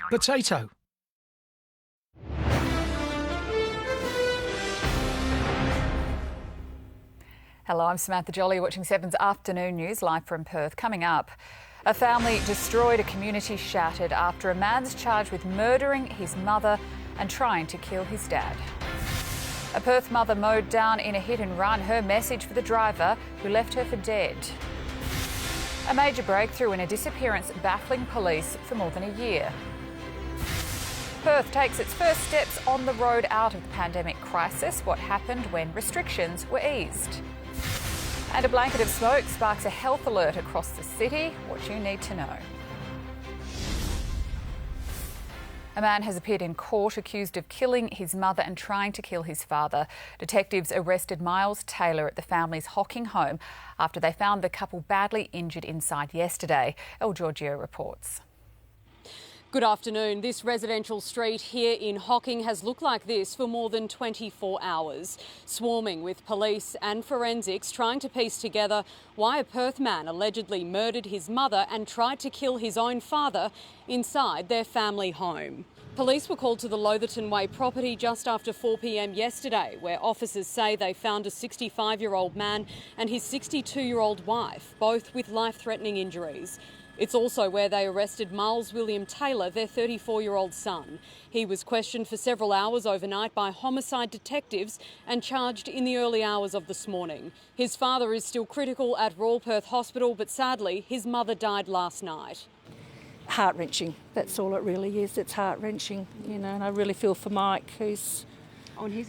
Potato. Hello, I'm Samantha Jolly, watching 7's afternoon news live from Perth. Coming up, a family destroyed, a community shattered after a man's charged with murdering his mother and trying to kill his dad. A Perth mother mowed down in a hit and run, her message for the driver who left her for dead. A major breakthrough in a disappearance baffling police for more than a year. Perth takes its first steps on the road out of the pandemic crisis. What happened when restrictions were eased? And a blanket of smoke sparks a health alert across the city. What you need to know. A man has appeared in court accused of killing his mother and trying to kill his father. Detectives arrested Miles Taylor at the family's Hocking home after they found the couple badly injured inside yesterday. El Giorgio reports. Good afternoon. This residential street here in Hocking has looked like this for more than 24 hours, swarming with police and forensics trying to piece together why a Perth man allegedly murdered his mother and tried to kill his own father inside their family home. Police were called to the Lotherton Way property just after 4 p.m. yesterday, where officers say they found a 65-year-old man and his 62-year-old wife, both with life-threatening injuries. It's also where they arrested Miles William Taylor, their 34-year-old son. He was questioned for several hours overnight by homicide detectives and charged in the early hours of this morning. His father is still critical at Royal Perth Hospital, but sadly his mother died last night. Heart-wrenching, that's all it really is. It's heart-wrenching, you know, and I really feel for Mike, who's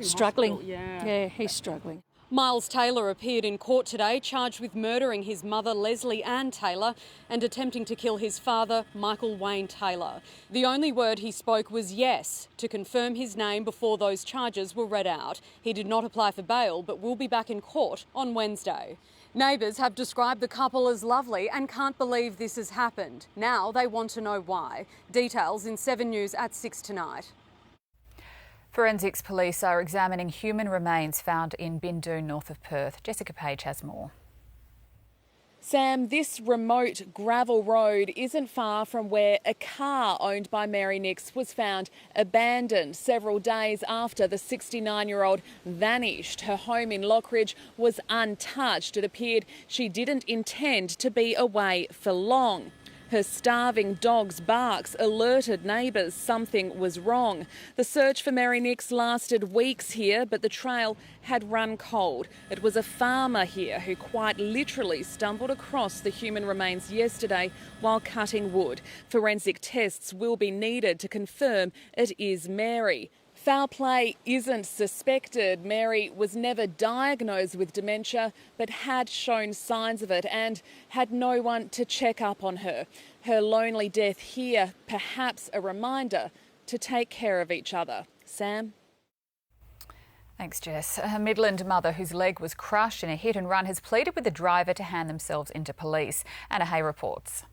struggling. Hospital, yeah, he's struggling. Miles Taylor appeared in court today, charged with murdering his mother, Leslie Ann Taylor, and attempting to kill his father, Michael Wayne Taylor. The only word he spoke was yes, to confirm his name before those charges were read out. He did not apply for bail, but will be back in court on Wednesday. Neighbours have described the couple as lovely and can't believe this has happened. Now they want to know why. Details in 7 News at 6 tonight. Forensics police are examining human remains found in Bindoon, north of Perth. Jessica Page has more. Sam, this remote gravel road isn't far from where a car owned by Mary Nix was found abandoned several days after the 69-year-old vanished. Her home in Lockridge was untouched. It appeared she didn't intend to be away for long. Her starving dog's barks alerted neighbours something was wrong. The search for Mary Nix lasted weeks here, but the trail had run cold. It was a farmer here who quite literally stumbled across the human remains yesterday while cutting wood. Forensic tests will be needed to confirm it is Mary. Foul play isn't suspected. Mary was never diagnosed with dementia, but had shown signs of it and had no one to check up on her. Her lonely death here, perhaps a reminder to take care of each other. Sam? Thanks, Jess. A Midland mother whose leg was crushed in a hit and run has pleaded with the driver to hand themselves into police. Anna Hay reports.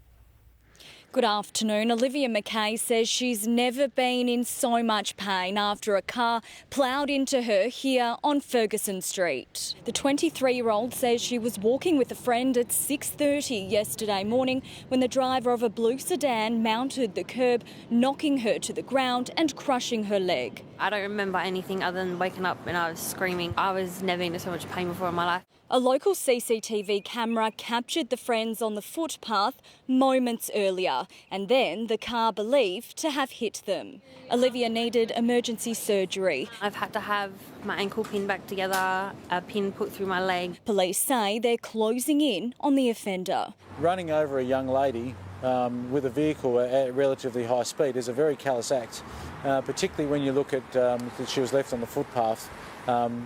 Good afternoon. Olivia McKay says she's never been in so much pain after a car ploughed into her here on Ferguson Street. The 23-year-old says she was walking with a friend at 6:30 yesterday morning when the driver of a blue sedan mounted the curb, knocking her to the ground and crushing her leg. I don't remember anything other than waking up and I was screaming. I was never in so much pain before in my life. A local CCTV camera captured the friends on the footpath moments earlier, and then the car believed to have hit them. Olivia needed emergency surgery. I've had to have my ankle pinned back together, a pin put through my leg. Police say they're closing in on the offender. Running over a young lady with a vehicle at relatively high speed is a very callous act, particularly when you look at that she was left on the footpath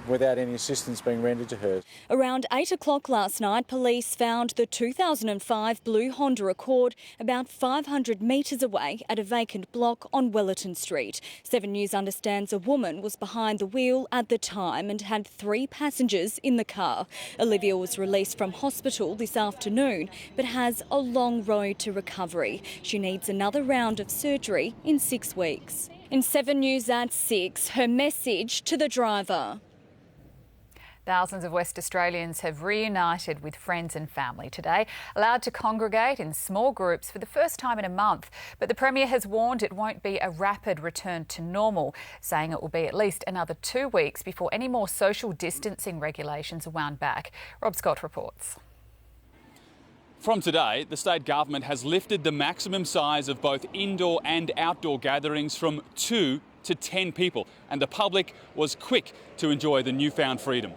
without any assistance being rendered to her. Around 8 o'clock last night, police found the 2005 blue Honda Accord about 500 metres away at a vacant block on Wellerton Street. 7 News understands a woman was behind the wheel at the time and had 3 passengers in the car. Olivia was released from hospital this afternoon but has a long road to recovery. She needs another round of surgery in 6 weeks. In 7 News at 6, her message to the driver. Thousands of West Australians have reunited with friends and family today, allowed to congregate in small groups for the first time in a month. But the Premier has warned it won't be a rapid return to normal, saying it will be at least another 2 weeks before any more social distancing regulations are wound back. Rob Scott reports. From today, the state government has lifted the maximum size of both indoor and outdoor gatherings from 2 to 10 people, and the public was quick to enjoy the newfound freedom.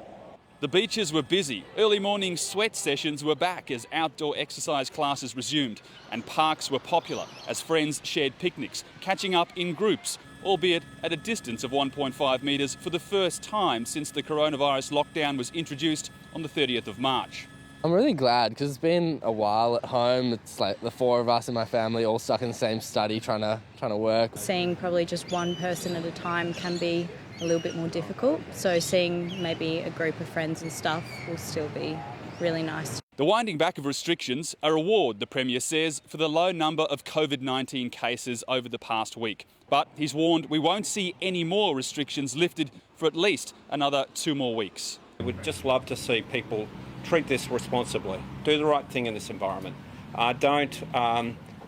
The beaches were busy. Early morning sweat sessions were back as outdoor exercise classes resumed, and parks were popular as friends shared picnics, catching up in groups, albeit at a distance of 1.5 metres for the first time since the coronavirus lockdown was introduced on the 30th of March. I'm really glad because it's been a while at home. It's like the 4 of us in my family all stuck in the same study trying to work. Seeing probably just one person at a time can be a little bit more difficult. So seeing maybe a group of friends and stuff will still be really nice. The winding back of restrictions a reward, the Premier says, for the low number of COVID-19 cases over the past week. But he's warned we won't see any more restrictions lifted for at least another 2 more weeks. We'd just love to see people treat this responsibly, do the right thing in this environment. Don't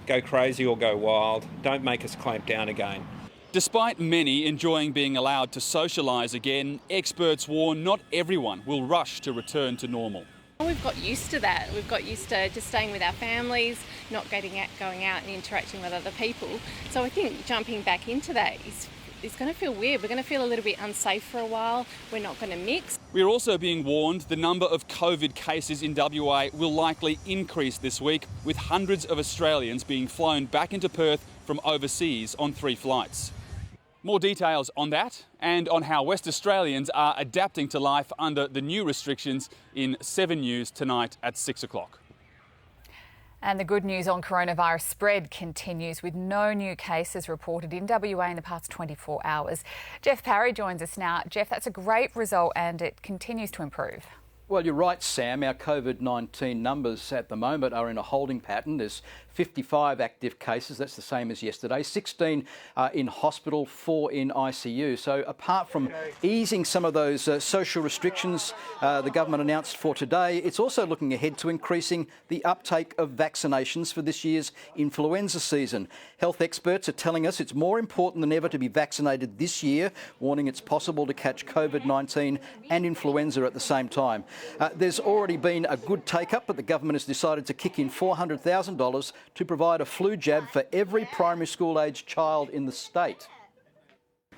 go crazy or go wild. Don't make us clamp down again. Despite many enjoying being allowed to socialise again, experts warn not everyone will rush to return to normal. We've got used to that. We've got used to just staying with our families, not going out and interacting with other people. So I think jumping back into that is going to feel weird. We're going to feel a little bit unsafe for a while. We're not going to mix. We're also being warned the number of COVID cases in WA will likely increase this week, with hundreds of Australians being flown back into Perth from overseas on 3 flights. More details on that and on how West Australians are adapting to life under the new restrictions in 7 News tonight at 6 o'clock. And the good news on coronavirus spread continues with no new cases reported in WA in the past 24 hours. Jeff Parry joins us now. Jeff, that's a great result and it continues to improve. Well, you're right, Sam. Our COVID-19 numbers at the moment are in a holding pattern. There's 55 active cases. That's the same as yesterday. 16 in hospital, 4 in ICU. So apart from easing some of those social restrictions the government announced for today, it's also looking ahead to increasing the uptake of vaccinations for this year's influenza season. Health experts are telling us it's more important than ever to be vaccinated this year, warning it's possible to catch COVID-19 and influenza at the same time. There's already been a good take-up, but the government has decided to kick in $400,000 to provide a flu jab for every primary school-aged child in the state.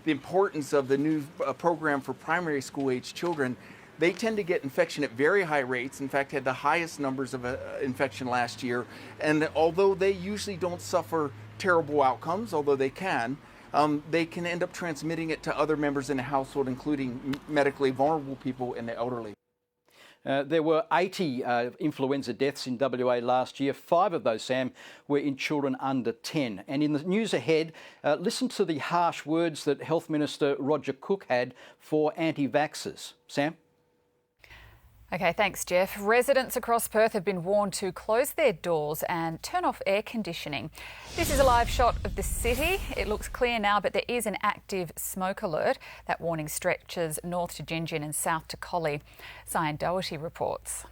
The importance of the new program for primary school-aged children, they tend to get infection at very high rates, in fact had the highest numbers of infection last year, and although they usually don't suffer terrible outcomes, although they can end up transmitting it to other members in the household, including medically vulnerable people and the elderly. There were 80 influenza deaths in WA last year. 5 of those, Sam, were in children under 10. And in the news ahead, listen to the harsh words that Health Minister Roger Cook had for anti-vaxxers. Sam? OK, thanks, Jeff. Residents across Perth have been warned to close their doors and turn off air conditioning. This is a live shot of the city. It looks clear now, but there is an active smoke alert. That warning stretches north to Gingin and south to Collie. Cyan Doherty reports.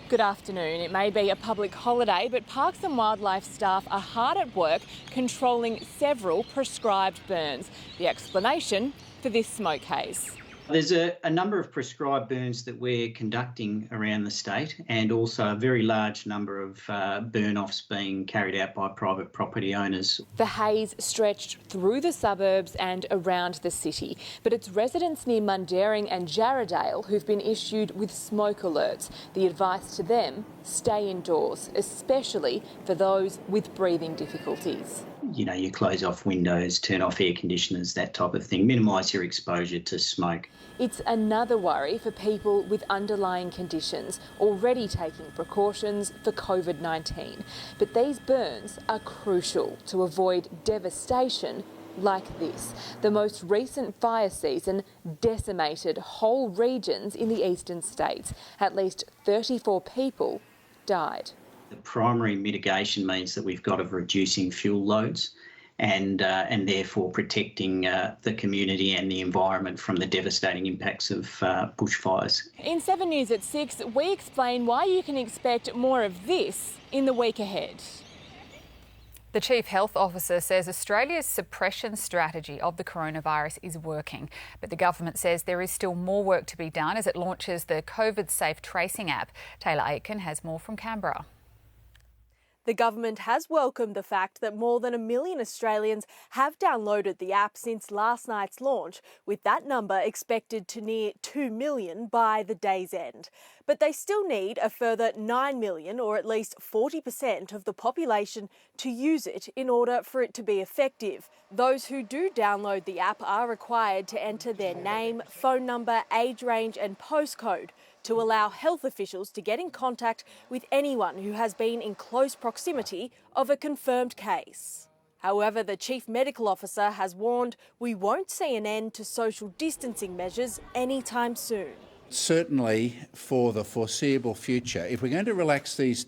Good afternoon. It may be a public holiday, but Parks and Wildlife staff are hard at work controlling several prescribed burns. The explanation for this smoke haze. There's a number of prescribed burns that we're conducting around the state, and also a very large number of burn-offs being carried out by private property owners. The haze stretched through the suburbs and around the city, but it's residents near Mundaring and Jarrahdale who've been issued with smoke alerts. The advice to them, stay indoors, especially for those with breathing difficulties. You know, you close off windows, turn off air conditioners, that type of thing, minimise your exposure to smoke. It's another worry for people with underlying conditions already taking precautions for COVID-19. But these burns are crucial to avoid devastation like this. The most recent fire season decimated whole regions in the eastern states. At least 34 people died. The primary mitigation means that we've got of reducing fuel loads, and therefore protecting the community and the environment from the devastating impacts of bushfires. In 7 News at 6, we explain why you can expect more of this in the week ahead. The Chief Health Officer says Australia's suppression strategy of the coronavirus is working, but the government says there is still more work to be done as it launches the COVID Safe Tracing app. Taylor Aitken has more from Canberra. The government has welcomed the fact that more than 1 million Australians have downloaded the app since last night's launch, with that number expected to near 2 million by the day's end. But they still need a further 9 million, or at least 40% of the population, to use it in order for it to be effective. Those who do download the app are required to enter their name, phone number, age range and postcode to allow health officials to get in contact with anyone who has been in close proximity of a confirmed case. However, the Chief Medical Officer has warned we won't see an end to social distancing measures anytime soon. Certainly for the foreseeable future, if we're going to relax these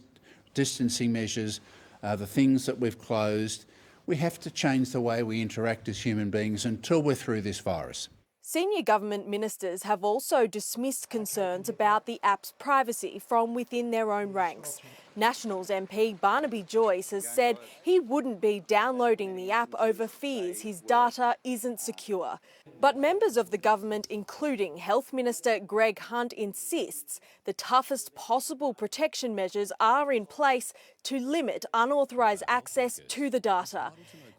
distancing measures, the things that we've closed, we have to change the way we interact as human beings until we're through this virus. Senior government ministers have also dismissed concerns about the app's privacy from within their own ranks. Nationals MP Barnaby Joyce has said he wouldn't be downloading the app over fears his data isn't secure. But members of the government, including Health Minister Greg Hunt, insists the toughest possible protection measures are in place to limit unauthorised access to the data.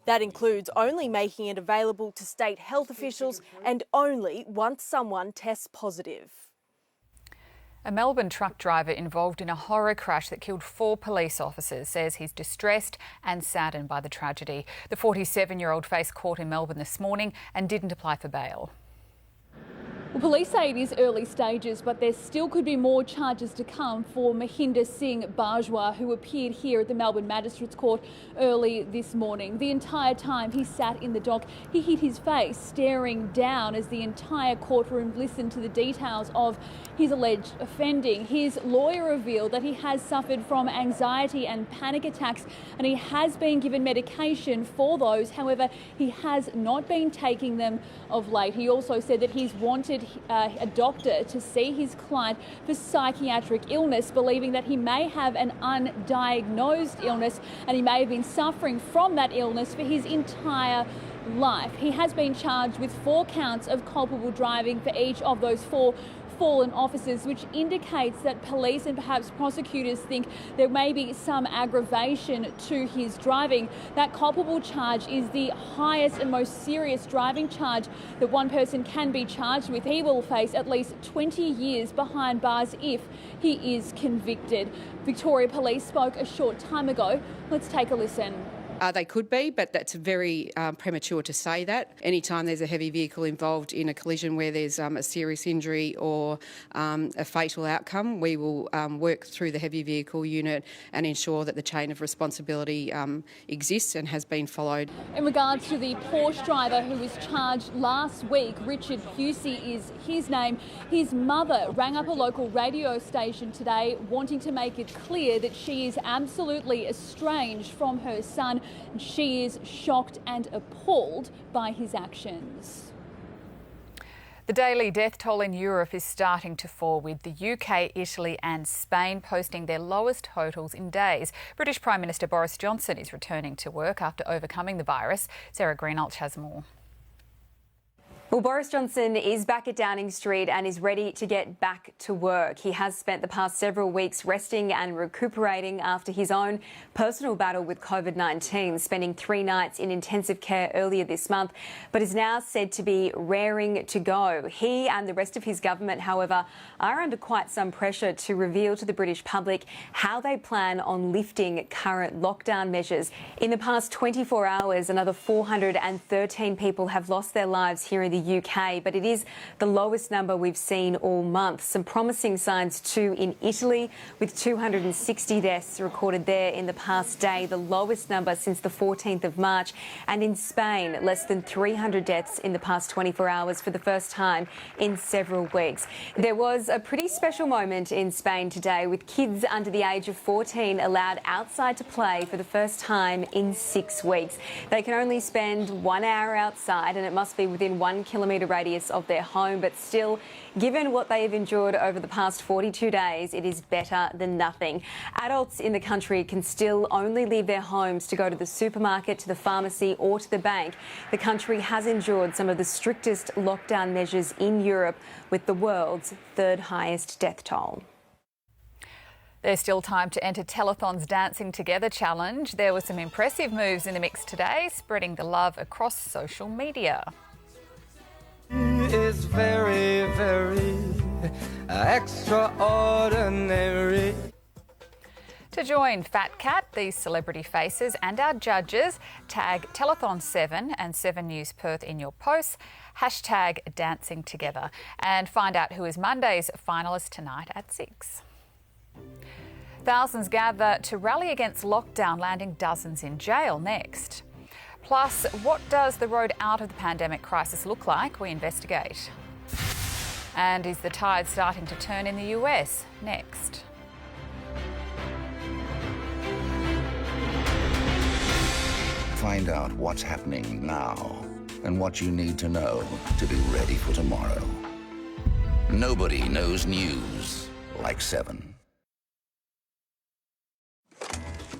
That includes only making it available to state health officials and only once someone tests positive. A Melbourne truck driver involved in a horror crash that killed 4 police officers says he's distressed and saddened by the tragedy. The 47-year-old faced court in Melbourne this morning and didn't apply for bail. Well, police say it is early stages, but there still could be more charges to come for Mahinder Singh Bajwa, who appeared here at the Melbourne Magistrates Court early this morning. The entire time he sat in the dock, he hid his face, staring down as the entire courtroom listened to the details of his alleged offending. His lawyer revealed that he has suffered from anxiety and panic attacks, and he has been given medication for those. However, he has not been taking them of late. He also said that he's wanted a doctor to see his client for psychiatric illness, believing that he may have an undiagnosed illness and he may have been suffering from that illness for his entire life. He has been charged with 4 counts of culpable driving for each of those 4 fallen officers, which indicates that police and perhaps prosecutors think there may be some aggravation to his driving. That culpable charge is the highest and most serious driving charge that one person can be charged with. He will face at least 20 years behind bars if he is convicted. Victoria Police spoke a short time ago. Let's take a listen. They could be, but that's very premature to say that. Anytime there's a heavy vehicle involved in a collision where there's a serious injury or a fatal outcome, we will work through the heavy vehicle unit and ensure that the chain of responsibility exists and has been followed. In regards to the Porsche driver who was charged last week, Richard Pusey is his name. His mother rang up a local radio station today wanting to make it clear that she is absolutely estranged from her son. She is shocked and appalled by his actions. The daily death toll in Europe is starting to fall, with the UK, Italy and Spain posting their lowest totals in days. British Prime Minister Boris Johnson is returning to work after overcoming the virus. Sarah Greenhalgh has more. Well, Boris Johnson is back at Downing Street and is ready to get back to work. He has spent the past several weeks resting and recuperating after his own personal battle with COVID-19, spending 3 nights in intensive care earlier this month, but is now said to be raring to go. He and the rest of his government, however, are under quite some pressure to reveal to the British public how they plan on lifting current lockdown measures. In the past 24 hours, another 413 people have lost their lives here in the the UK, but it is the lowest number we've seen all month. Some promising signs too in Italy, with 260 deaths recorded there in the past day, the lowest number since the 14th of March. And in Spain, less than 300 deaths in the past 24 hours for the first time in several weeks. There was a pretty special moment in Spain today, with kids under the age of 14 allowed outside to play for the first time in 6 weeks. They can only spend 1 hour outside, and it must be within 1 kilometre radius of their home, but still, given what they have endured over the past 42 days, it is better than nothing. Adults in the country can still only leave their homes to go to the supermarket, to the pharmacy or to the bank. The country has endured some of the strictest lockdown measures in Europe, with the world's third highest death toll. There's still time to enter Telethon's Dancing Together challenge. There were some impressive moves in the mix today, spreading the love across social media. Is very, very extraordinary. To join Fat Cat, these celebrity faces and our judges, tag Telethon7 and 7 News Perth in your posts, hashtag Dancing Together, and find out who is Monday's finalist tonight at 6. Thousands gather to rally against lockdown, landing dozens in jail next. Plus, what does the road out of the pandemic crisis look like? We investigate. And is the tide starting to turn in the US? Next. Find out what's happening now and what you need to know to be ready for tomorrow. Nobody knows news like 7.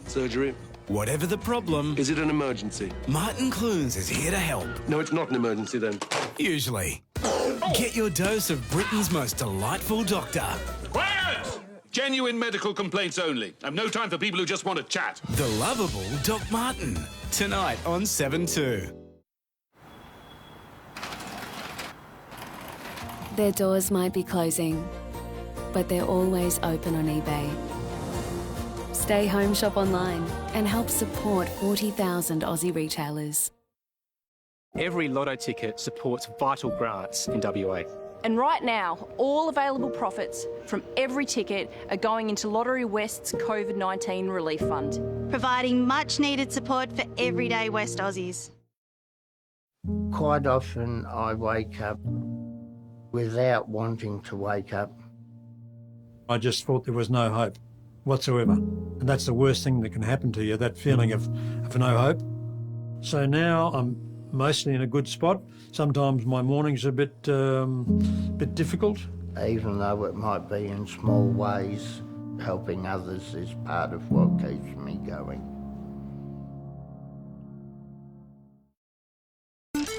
Surgery. Whatever the problem... Is it an emergency? Martin Clunes is here to help. No, it's not an emergency then. Usually. Get your dose of Britain's most delightful doctor. Quiet! Genuine medical complaints only. I've no time for people who just want to chat. The lovable Doc Martin. Tonight on 7-2. Their doors might be closing, but they're always open on eBay. Stay home, shop online and help support 40,000 Aussie retailers. Every lotto ticket supports vital grants in WA. And right now, all available profits from every ticket are going into Lottery West's COVID-19 Relief Fund, providing much needed support for everyday West Aussies. Quite often I wake up without wanting to wake up. I just thought there was no hope whatsoever. And that's the worst thing that can happen to you, that feeling of no hope. So now I'm mostly in a good spot. Sometimes my mornings are a bit difficult. Even though it might be in small ways, helping others is part of what keeps me going.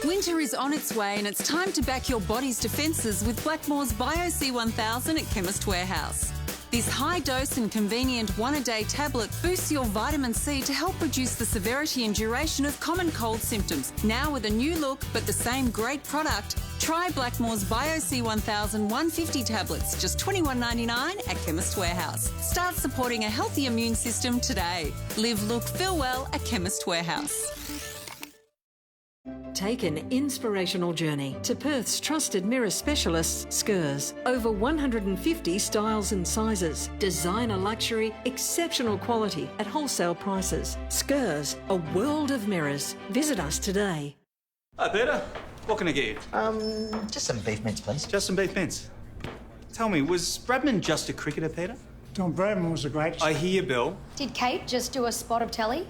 Winter is on its way and it's time to back your body's defences with Blackmore's Bio C1000 at Chemist Warehouse. This high-dose and convenient one-a-day tablet boosts your vitamin C to help reduce the severity and duration of common cold symptoms. Now with a new look but the same great product, try Blackmore's Bio C1000 150 tablets, just $21.99 at Chemist Warehouse. Start supporting a healthy immune system today. Live, look, feel well at Chemist Warehouse. Take an inspirational journey to Perth's trusted mirror specialist, Skurs. Over 150 styles and sizes. Designer luxury, exceptional quality at wholesale prices. Skurs, a world of mirrors. Visit us today. Hi, Peter. What can I get you? Just some beef mince, please. Just some beef mince. Tell me, was Bradman just a cricketer, Peter? Tom Bradman was a great... I hear, Bill. Did Kate just do a spot of telly?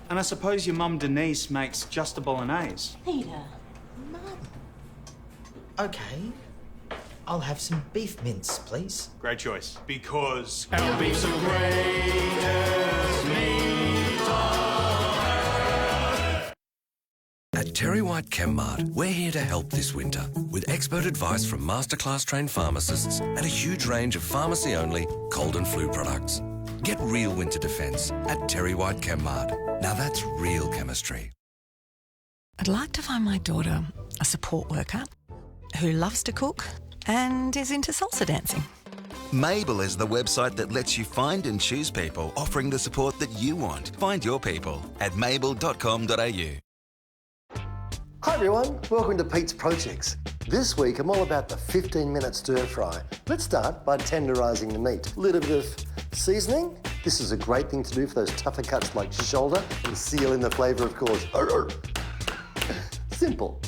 And I suppose your mum Denise makes just a bolognese. Peter, Mum. OK. I'll have some beef mince, please. Great choice. Because... Our beef's the greatest meat on earth. At Terry White ChemMart, we're here to help this winter with expert advice from masterclass trained pharmacists and a huge range of pharmacy-only cold and flu products. Get real winter defence at Terry White ChemMart. Now that's real chemistry. I'd like to find my daughter a support worker who loves to cook and is into salsa dancing. Mabel is the website that lets you find and choose people offering the support that you want. Find your people at mabel.com.au. Hi everyone, welcome to Pete's Projects. This week I'm all about the 15-minute stir fry. Let's start by tenderising the meat. A little bit of seasoning. This is a great thing to do for those tougher cuts like shoulder and seal in the flavour, of course. Simple.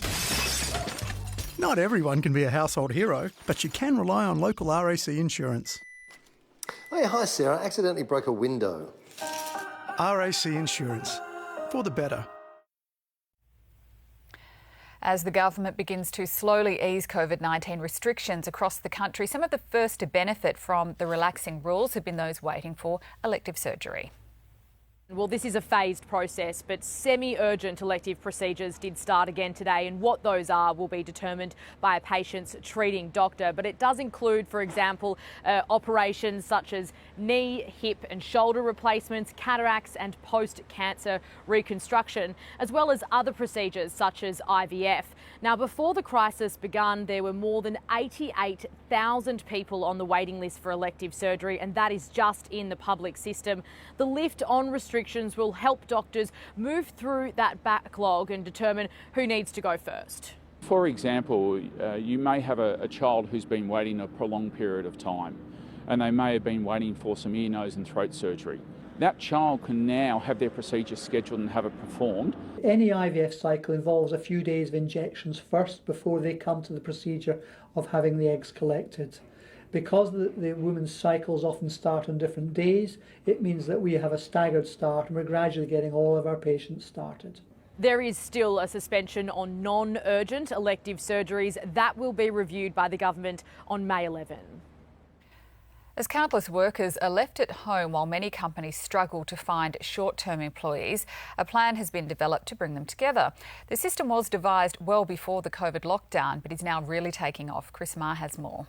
Not everyone can be a household hero, but you can rely on local RAC insurance. Hey, hi Sarah, I accidentally broke a window. RAC Insurance, for the better. As the government begins to slowly ease COVID-19 restrictions across the country, some of the first to benefit from the relaxing rules have been those waiting for elective surgery. Well, this is a phased process, but semi-urgent elective procedures did start again today, and what those are will be determined by a patient's treating doctor. But it does include, for example, operations such as knee, hip and shoulder replacements, cataracts and post-cancer reconstruction, as well as other procedures such as IVF. Now, before the crisis began, there were more than 88,000 people on the waiting list for elective surgery, and that is just in the public system. The lift on restrictions will help doctors move through that backlog and determine who needs to go first. For example, you may have a child who's been waiting a prolonged period of time, and they may have been waiting for some ear, nose and throat surgery. That child can now have their procedure scheduled and have it performed. Any IVF cycle involves a few days of injections first before they come to the procedure of having the eggs collected. Because the woman's cycles often start on different days, it means that we have a staggered start and we're gradually getting all of our patients started. There is still a suspension on non-urgent elective surgeries. That will be reviewed by the government on May 11. As countless workers are left at home while many companies struggle to find short-term employees, a plan has been developed to bring them together. The system was devised well before the COVID lockdown, but is now really taking off. Chris Marr has more.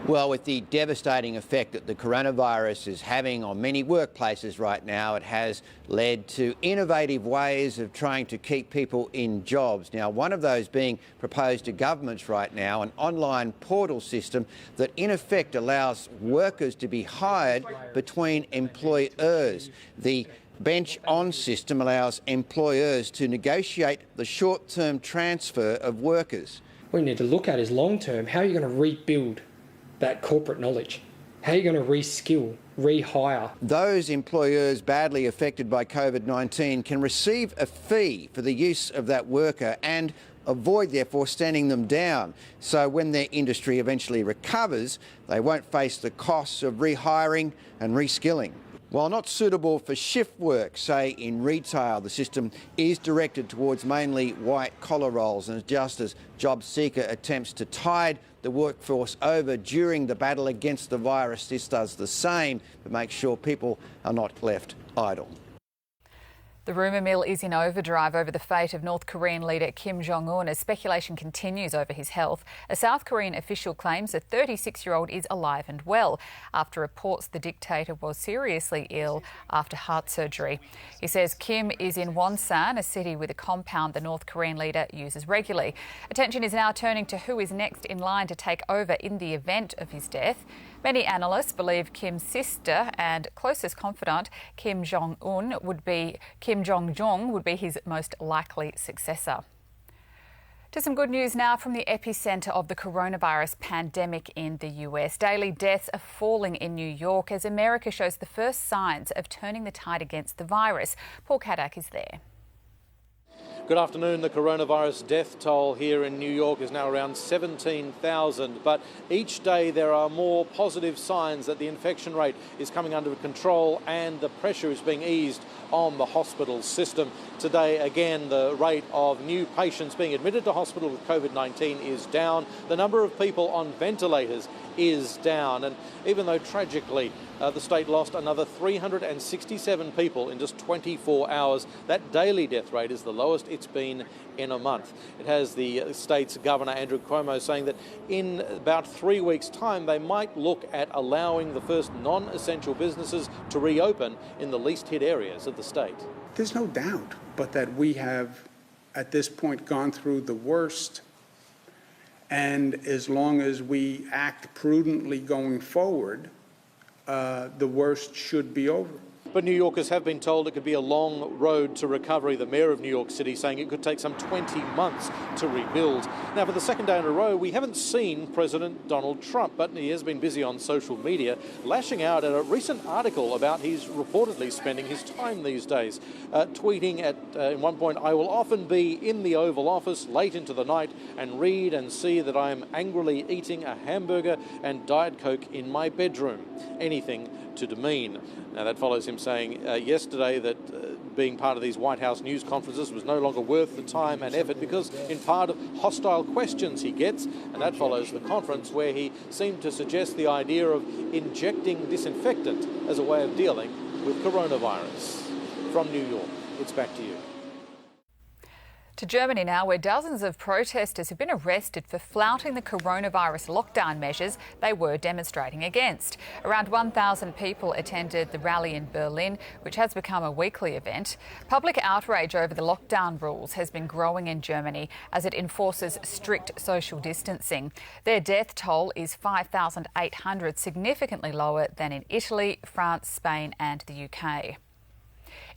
Well, with the devastating effect that the coronavirus is having on many workplaces right now, it has led to innovative ways of trying to keep people in jobs. Now, one of those being proposed to governments right now, an online portal system that in effect allows workers to be hired between employers. The Bench On system allows employers to negotiate the short-term transfer of workers. What you need to look at is long-term. How are you going to rebuild that corporate knowledge? How are you going to reskill, rehire? Those employers badly affected by COVID-19 can receive a fee for the use of that worker and avoid therefore standing them down. So when their industry eventually recovers, they won't face the costs of rehiring and reskilling. While not suitable for shift work, say in retail, the system is directed towards mainly white-collar roles, and just as job seeker attempts to tide the workforce over during the battle against the virus, this does the same, but makes sure people are not left idle. The rumour mill is in overdrive over the fate of North Korean leader Kim Jong-un as speculation continues over his health. A South Korean official claims the 36-year-old is alive and well after reports the dictator was seriously ill after heart surgery. He says Kim is in Wonsan, a city with a compound the North Korean leader uses regularly. Attention is now turning to who is next in line to take over in the event of his death. Many analysts believe Kim's sister and closest confidant, Kim Jong-jong, would be his most likely successor. To some good news now from the epicentre of the coronavirus pandemic in the US. Daily deaths are falling in New York as America shows the first signs of turning the tide against the virus. Paul Kadak is there. Good afternoon. The coronavirus death toll here in New York is now around 17,000, but each day there are more positive signs that the infection rate is coming under control and the pressure is being eased on the hospital system. Today, again, the rate of new patients being admitted to hospital with COVID-19 is down. The number of people on ventilators is down, and even though tragically the state lost another 367 people in just 24 hours, that daily death rate is the lowest it's been in a month. It has the state's Governor Andrew Cuomo saying that in about 3 weeks' time they might look at allowing the first non-essential businesses to reopen in the least hit areas of the state. There's no doubt but that we have at this point gone through the worst, and as long as we act prudently going forward, the worst should be over. But New Yorkers have been told it could be a long road to recovery. The Mayor of New York City saying it could take some 20 months to rebuild. Now, for the second day in a row, we haven't seen President Donald Trump, but he has been busy on social media, lashing out at a recent article about he's reportedly spending his time these days, tweeting at in one point, "I will often be in the Oval Office late into the night and read and see that I am angrily eating a hamburger and Diet Coke in my bedroom. Anything to demean." Now, that follows him saying yesterday that being part of these White House news conferences was no longer worth the time and effort because, in part, of hostile questions he gets. And that follows the conference where he seemed to suggest the idea of injecting disinfectant as a way of dealing with coronavirus. From New York, it's back to you. To Germany now, where dozens of protesters have been arrested for flouting the coronavirus lockdown measures they were demonstrating against. Around 1,000 people attended the rally in Berlin, which has become a weekly event. Public outrage over the lockdown rules has been growing in Germany as it enforces strict social distancing. Their death toll is 5,800, significantly lower than in Italy, France, Spain and the UK.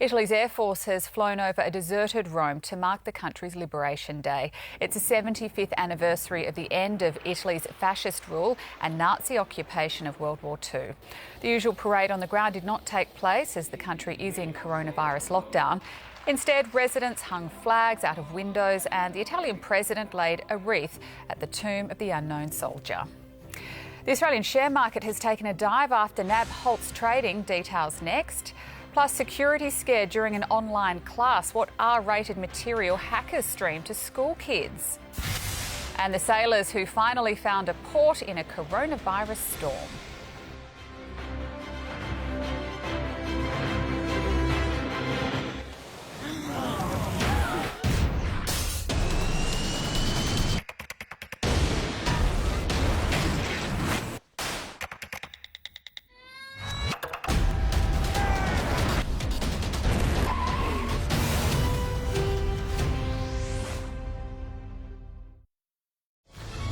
Italy's Air Force has flown over a deserted Rome to mark the country's Liberation Day. It's the 75th anniversary of the end of Italy's fascist rule and Nazi occupation of World War II. The usual parade on the ground did not take place as the country is in coronavirus lockdown. Instead, residents hung flags out of windows and the Italian president laid a wreath at the tomb of the unknown soldier. The Australian share market has taken a dive after NAB halts trading. Details next. Plus, security scare during an online class. What R-rated material hackers stream to school kids? And the sailors who finally found a port in a coronavirus storm.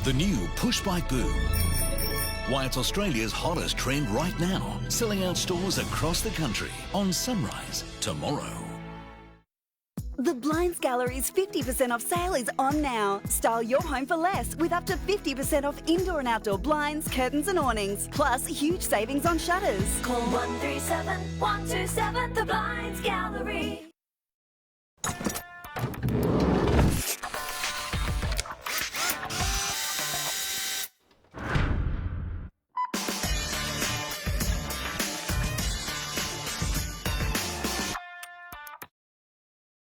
The new Push Bike Boom. Why it's Australia's hottest trend right now. Selling out stores across the country on Sunrise tomorrow. The Blinds Gallery's 50% off sale is on now. Style your home for less with up to 50% off indoor and outdoor blinds, curtains and awnings. Plus, huge savings on shutters. Call 137 127 The Blinds Gallery.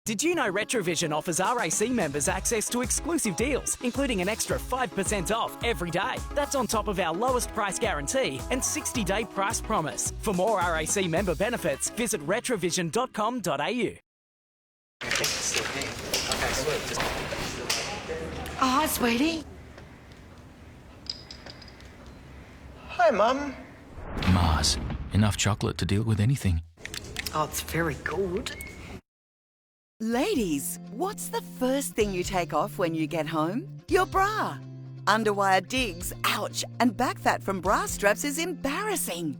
Did you know Retrovision offers RAC members access to exclusive deals, including an extra 5% off every day? That's on top of our lowest price guarantee and 60-day price promise. For more RAC member benefits, visit retrovision.com.au. Oh, hi, sweetie. Hi, Mum. Mars. Enough chocolate to deal with anything. Oh, it's very good. Ladies, what's the first thing you take off when you get home? Your bra. Underwire digs, ouch, and back fat from bra straps is embarrassing.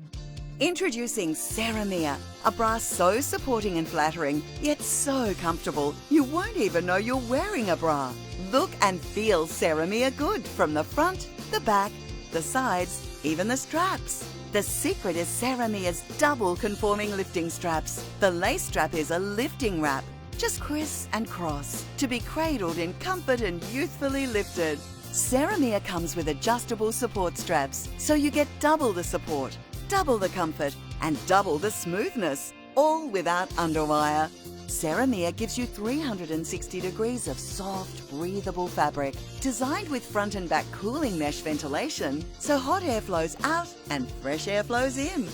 Introducing Ceramere, a bra so supporting and flattering, yet so comfortable, you won't even know you're wearing a bra. Look and feel Ceramere good from the front, the back, the sides, even the straps. The secret is Ceramere's double conforming lifting straps. The lace strap is a lifting wrap. Just criss and cross to be cradled in comfort and youthfully lifted. Ceramere comes with adjustable support straps, so you get double the support, double the comfort, and double the smoothness, all without underwire. Ceramere gives you 360 degrees of soft, breathable fabric, designed with front and back cooling mesh ventilation, so hot air flows out and fresh air flows in.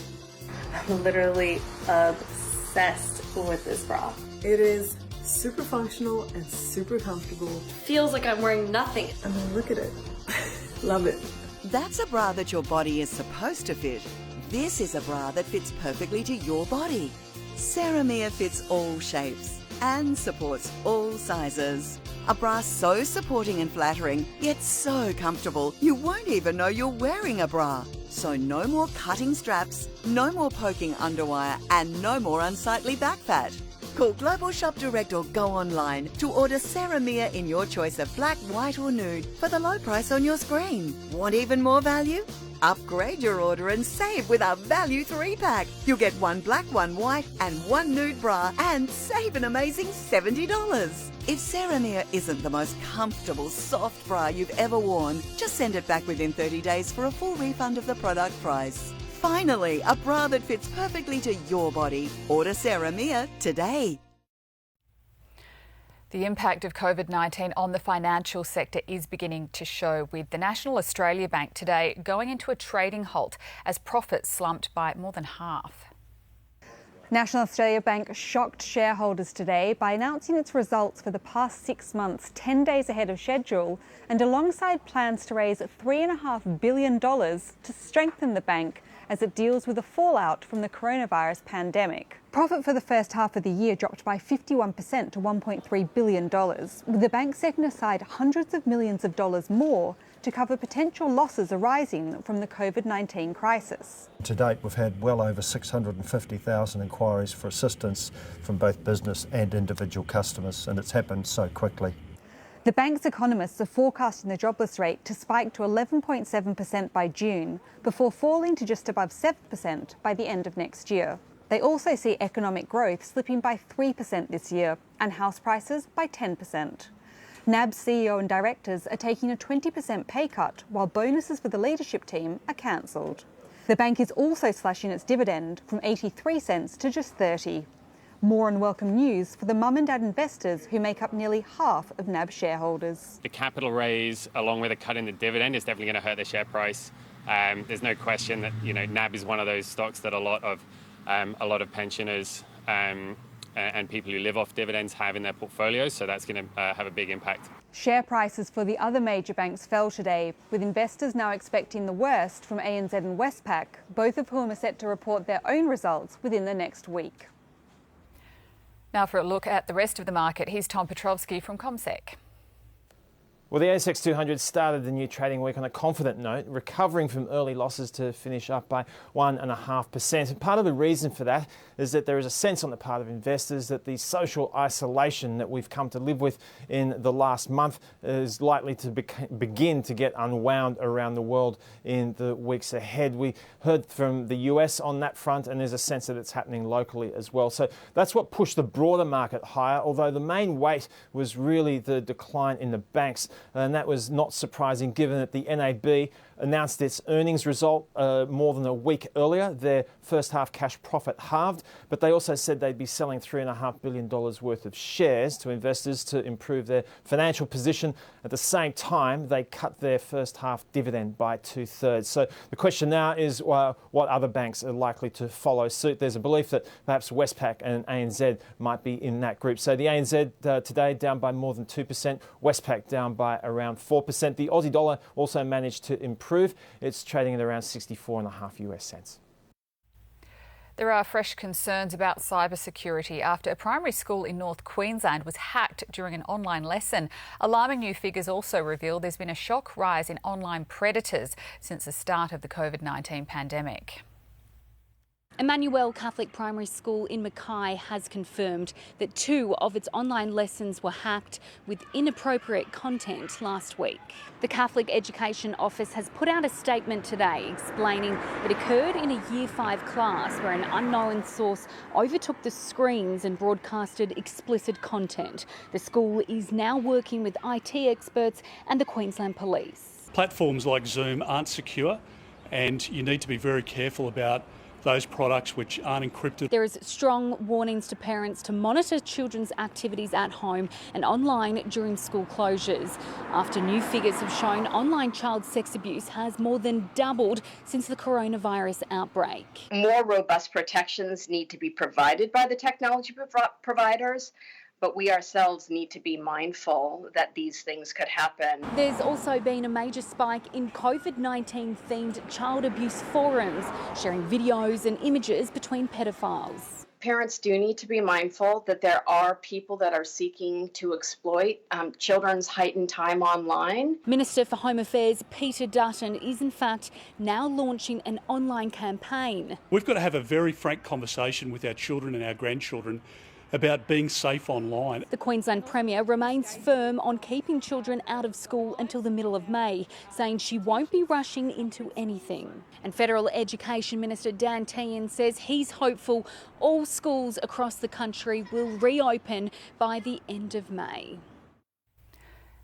I'm literally obsessed with this bra. It is super functional and super comfortable. Feels like I'm wearing nothing. I mean, look at it. Love it. That's a bra that your body is supposed to fit. This is a bra that fits perfectly to your body. Ceramere fits all shapes and supports all sizes. A bra so supporting and flattering, yet so comfortable, you won't even know you're wearing a bra. So no more cutting straps, no more poking underwire, and no more unsightly back fat. Call Global Shop Direct or go online to order Ceramia in your choice of black, white or nude for the low price on your screen. Want even more value? Upgrade your order and save with our Value 3-pack. You'll get one black, one white and one nude bra and save an amazing $70. If Ceramia isn't the most comfortable, soft bra you've ever worn, just send it back within 30 days for a full refund of the product price. Finally, a bra that fits perfectly to your body. Order Ceramia today. The impact of COVID-19 on the financial sector is beginning to show, with the National Australia Bank today going into a trading halt as profits slumped by more than half. National Australia Bank shocked shareholders today by announcing its results for the past 6 months, 10 days ahead of schedule, and alongside plans to raise $3.5 billion to strengthen the bank as it deals with the fallout from the coronavirus pandemic. Profit for the first half of the year dropped by 51% to $1.3 billion, with the bank setting aside hundreds of millions of dollars more to cover potential losses arising from the COVID-19 crisis. To date, we've had well over 650,000 inquiries for assistance from both business and individual customers, and it's happened so quickly. The bank's economists are forecasting the jobless rate to spike to 11.7% by June, before falling to just above 7% by the end of next year. They also see economic growth slipping by 3% this year and house prices by 10%. NAB's CEO and directors are taking a 20% pay cut, while bonuses for the leadership team are cancelled. The bank is also slashing its dividend from 83 cents to just 30. More unwelcome news for the mum and dad investors who make up nearly half of NAB shareholders. The capital raise, along with a cut in the dividend, is definitely going to hurt the share price. There's no question that NAB is one of those stocks that a lot of pensioners and people who live off dividends have in their portfolios, so that's going to have a big impact. Share prices for the other major banks fell today, with investors now expecting the worst from ANZ and Westpac, both of whom are set to report their own results within the next week. Now for a look at the rest of the market, here's Tom Petrovsky from CommSec. Well, the ASX 200 started the new trading week on a confident note, recovering from early losses to finish up by 1.5%. And part of the reason for that is that there is a sense on the part of investors that the social isolation that we've come to live with in the last month is likely to begin to get unwound around the world in the weeks ahead. We heard from the US on that front, and there's a sense that it's happening locally as well. So that's what pushed the broader market higher, although the main weight was really the decline in the banks. And that was not surprising given that the NAB announced its earnings result more than a week earlier. Their first half cash profit halved, but they also said they'd be selling $3.5 billion worth of shares to investors to improve their financial position. At the same time, they cut their first half dividend by 2/3. So the question now is what other banks are likely to follow suit. There's a belief that perhaps Westpac and ANZ might be in that group. So the ANZ today down by more than 2%, Westpac down by around 4%. The Aussie dollar also managed to improve. It's trading at around 64.5 US cents. There are fresh concerns about cybersecurity after a primary school in North Queensland was hacked during an online lesson. Alarming new figures also reveal there's been a shock rise in online predators since the start of the COVID-19 pandemic. Emmanuel Catholic Primary School in Mackay has confirmed that 2 of its online lessons were hacked with inappropriate content last week. The Catholic Education Office has put out a statement today explaining it occurred in a Year 5 class where an unknown source overtook the screens and broadcasted explicit content. The school is now working with IT experts and the Queensland Police. Platforms like Zoom aren't secure, and you need to be very careful about those products which aren't encrypted. There is strong warnings to parents to monitor children's activities at home and online during school closures, after new figures have shown online child sex abuse has more than doubled since the coronavirus outbreak. More robust protections need to be provided by the technology providers, but we ourselves need to be mindful that these things could happen. There's also been a major spike in COVID-19 themed child abuse forums, sharing videos and images between pedophiles. Parents do need to be mindful that there are people that are seeking to exploit children's heightened time online. Minister for Home Affairs Peter Dutton is in fact now launching an online campaign. We've got to have a very frank conversation with our children and our grandchildren about being safe online. The Queensland Premier remains firm on keeping children out of school until the middle of May, saying she won't be rushing into anything. And Federal Education Minister Dan Tehan says he's hopeful all schools across the country will reopen by the end of May.